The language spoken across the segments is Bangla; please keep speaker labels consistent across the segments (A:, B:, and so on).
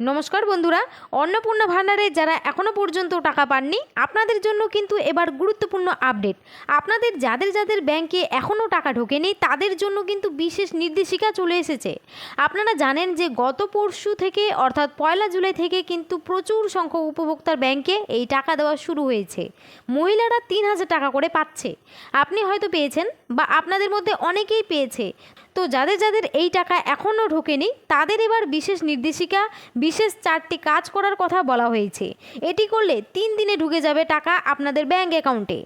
A: নমস্কার বন্ধুরা, অন্নপূর্ণা ভান্ডারে যারা এখনও পর্যন্ত টাকা পাননি আপনাদের জন্য কিন্তু এবার গুরুত্বপূর্ণ আপডেট। আপনাদের যাদের যাদের ব্যাংকে এখনও টাকা ঢোকেনি তাদের জন্য কিন্তু বিশেষ নির্দেশিকা চলে এসেছে। আপনারা জানেন যে গত পরশু থেকে অর্থাৎ 1 জুলাই থেকে কিন্তু প্রচুর সংখ্যক উপভোক্তার ব্যাংকে এই টাকা দেওয়া শুরু হয়েছে। মহিলারা 3000 টাকা করে পাচ্ছে। আপনি হয়তো পেয়েছেন বা আপনাদের মধ্যে অনেকেই পেয়েছে। তো যাদের যাদের এই টাকা এখনও ঢোকেনি তাদের এবার বিশেষ নির্দেশিকা, বিশেষ 4টি কাজ করার কথা বলা হয়েছে। এটি করলে 3 দিনে ঢুকে যাবে টাকা আপনাদের ব্যাংক অ্যাকাউন্টে।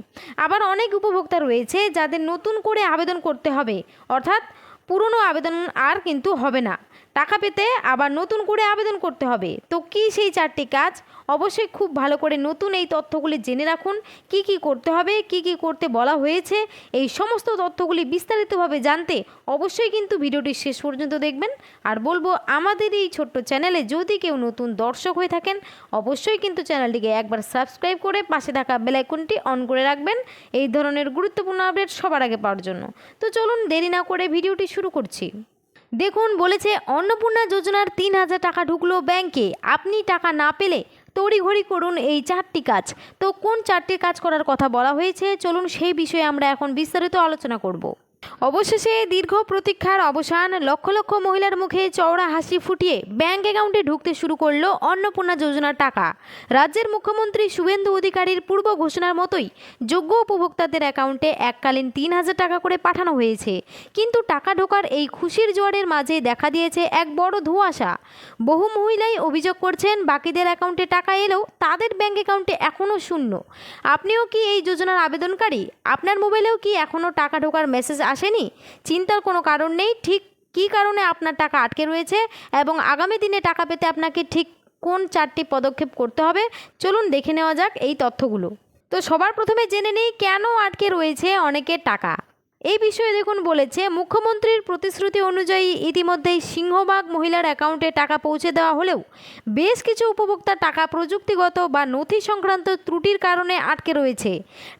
A: আবার অনেক উপভোক্তা রয়েছে যাদের নতুন করে আবেদন করতে হবে, অর্থাৎ পুরনো আবেদন আর কিন্তু হবে না। টাকা পেতে আবার নতুন করে আবেদন করতে হবে। তো কী সেই 4টি কাজ? অবশ্যই খুব ভালো করে নতুন এই তথ্যগুলি জেনে রাখুন। কি কি করতে হবে, কি কি করতে বলা হয়েছে, এই সমস্ত তথ্যগুলি বিস্তারিতভাবে জানতে অবশ্যই কিন্তু ভিডিওটি শেষ পর্যন্ত দেখবেন। আর বলবো, আমাদের এই ছোট্ট চ্যানেলে যদি কেউ নতুন দর্শক হয়ে থাকেন অবশ্যই কিন্তু চ্যানেলটিকে একবার সাবস্ক্রাইব করে পাশে থাকা বেল আইকনটি অন করে রাখবেন এই ধরনের গুরুত্বপূর্ণ আপডেট সবার আগে পাওয়ার জন্য। তো চলুন দেরি না করে ভিডিওটি শুরু করছি। দেখুন, বলেছে অন্নপূর্ণা যোজনার 3000 টাকা ঢুকলো ব্যাংকে। আপনি টাকা না পেলে তড়িঘড়ি করুন এই 4টি কাজ। তো কোন 4টি কাজ করার কথা বলা হয়েছে চলুন সেই বিষয়ে আমরা এখন বিস্তারিত আলোচনা করব। অবশেষে দীর্ঘ প্রতীক্ষার অবসান। লক্ষ লক্ষ মহিলার মুখে চওড়া হাসি ফুটিয়ে ব্যাংক অ্যাকাউন্টে ঢুকতে শুরু করলো অন্নপূর্ণা যোজনার টাকা। রাজ্যের মুখ্যমন্ত্রী শুভেন্দু অধিকারীর পূর্ব ঘোষণার মতোই যোগ্য উপভোক্তাদের অ্যাকাউন্টে এককালীন 3000 টাকা করে পাঠানো হয়েছে। কিন্তু টাকা ঢোকার এই খুশির জোয়ারের মাঝে দেখা দিয়েছে এক বড় ধোঁয়াশা। বহু মহিলাই অভিযোগ করছেন বাকিদের অ্যাকাউন্টে টাকা এলেও তাদের ব্যাংক অ্যাকাউন্টে এখনও শূন্য। আপনিও কি এই যোজনার আবেদনকারী? আপনার মোবাইলেও কি এখনও টাকা ঢোকার মেসেজ আসেনি? চিন্তার কোনো কারণ নেই। ঠিক কী কারণে আপনার টাকা আটকে রয়েছে এবং আগামী দিনে টাকা পেতে আপনাকে ঠিক কোন 4টি পদক্ষেপ করতে হবে চলুন দেখে নেওয়া যাক এই তথ্যগুলো। তো সবার প্রথমে জেনে নেই কেন আটকে রয়েছে অনেকের টাকা। এই বিষয়ে দেখুন, বলেছে মুখ্যমন্ত্রীর প্রতিশ্রুতি অনুযায়ী ইতিমধ্যেই সিংহভাগ মহিলার অ্যাকাউন্টে টাকা পৌঁছে দেওয়া হলেও বেশ কিছু উপভোক্তার টাকা প্রযুক্তিগত বা নথি সংক্রান্ত ত্রুটির কারণে আটকে রয়েছে।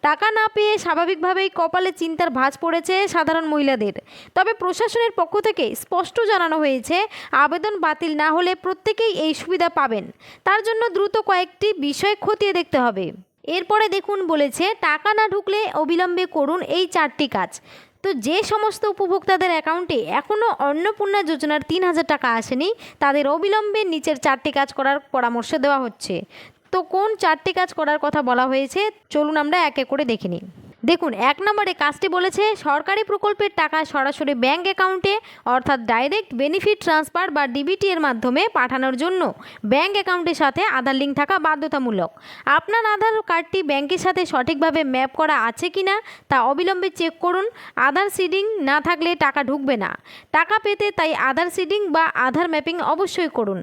A: টাকা না পেয়ে স্বাভাবিকভাবেই কপালে চিন্তার ভাঁজ পড়েছে সাধারণ মহিলাদের। তবে প্রশাসনের পক্ষ থেকে স্পষ্ট জানানো হয়েছে আবেদন বাতিল না হলে প্রত্যেকেই এই সুবিধা পাবেন। তার জন্য দ্রুত কয়েকটি বিষয় খতিয়ে দেখতে হবে। এরপরে দেখুন, বলেছে টাকা না ঢুকলে অবিলম্বে করুন এই 4টি কাজ। তো যে সমস্ত উপভোক্তাদের অ্যাকাউন্টে এখনও অন্নপূর্ণা যোজনার 3000 টাকা আসেনি তাদের অবিলম্বে নিচের 4টি কাজ করার পরামর্শ দেওয়া হচ্ছে। তো কোন 4টি কাজ করার কথা বলা হয়েছে চলুন আমরা এক এক করে দেখে নিই। দেখুন, 1 নম্বরে কাজটি বলেছে সরকারি প্রকল্পের টাকা সরাসরি ব্যাংক অ্যাকাউন্টে অর্থাৎ ডাইরেক্ট বেনিফিট ট্রান্সফার বা ডিবিটি এর মাধ্যমে পাঠানোর জন্য ব্যাংক অ্যাকাউন্টের সাথে আধার লিঙ্ক থাকা বাধ্যতামূলক। আপনার আধার কার্ডটি ব্যাংকের সাথে সঠিকভাবে ম্যাপ করা আছে কিনা তা অবিলম্বে চেক করুন। আধার সিডিং না থাকলে টাকা ঢুকবে না। টাকা পেতে তাই আধার সিডিং বা আধার ম্যাপিং অবশ্যই করুন।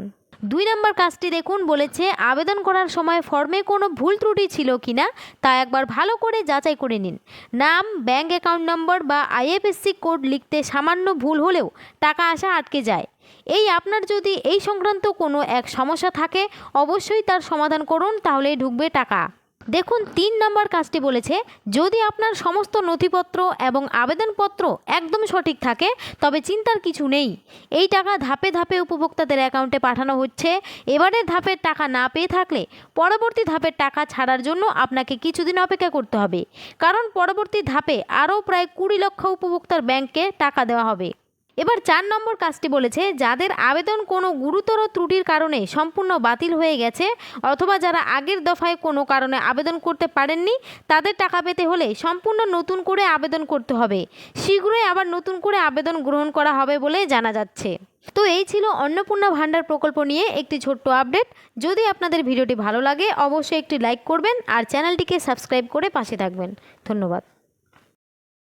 A: 2 নম্বর কাজটি দেখুন, বলেছে আবেদন করার সময় ফর্মে কোনো ভুল ত্রুটি ছিল কিনা তা একবার ভালো করে যাচাই করে নিন। নাম, ব্যাংক অ্যাকাউন্ট নম্বর বা আইএফএসসি কোড লিখতে সামান্য ভুল হলেও টাকা আসা আটকে যায়। আপনার যদি এই সংক্রান্ত কোনো এক সমস্যা থাকে অবশ্যই তার সমাধান করুন, তাহলেই ঢুকবে টাকা। দেখুন, 3 নম্বর কাজটি বলেছে যদি আপনার সমস্ত নথিপত্র এবং আবেদনপত্র একদম সঠিক থাকে তবে চিন্তার কিছু নেই। এই টাকা ধাপে ধাপে উপভোক্তাদের অ্যাকাউন্টে পাঠানো হচ্ছে। এবারের ধাপের টাকা না পেয়ে থাকলে পরবর্তী ধাপের টাকা ছাড়ার জন্য আপনাকে কিছুদিন অপেক্ষা করতে হবে, কারণ পরবর্তী ধাপে আরও প্রায় 20 লক্ষ উপভোক্তার ব্যাংকে টাকা দেওয়া হবে। এবার 4 নম্বর কাজটি বলেছে যাদের আবেদন কোনো গুরুতর ত্রুটির কারণে সম্পূর্ণ বাতিল হয়ে গেছে অথবা যারা আগের দফায় কোনো কারণে আবেদন করতে পারেননি তাদের টাকা পেতে হলে সম্পূর্ণ নতুন করে আবেদন করতে হবে। শীঘ্রই আবার নতুন করে আবেদন গ্রহণ করা হবে বলে জানা যাচ্ছে। তো এই ছিল অন্নপূর্ণা ভান্ডার প্রকল্প নিয়ে একটি ছোট্ট আপডেট। যদি আপনাদের ভিডিওটি ভালো লাগে অবশ্যই একটি লাইক করবেন আর চ্যানেলটিকে সাবস্ক্রাইব করে পাশে থাকবেন। ধন্যবাদ।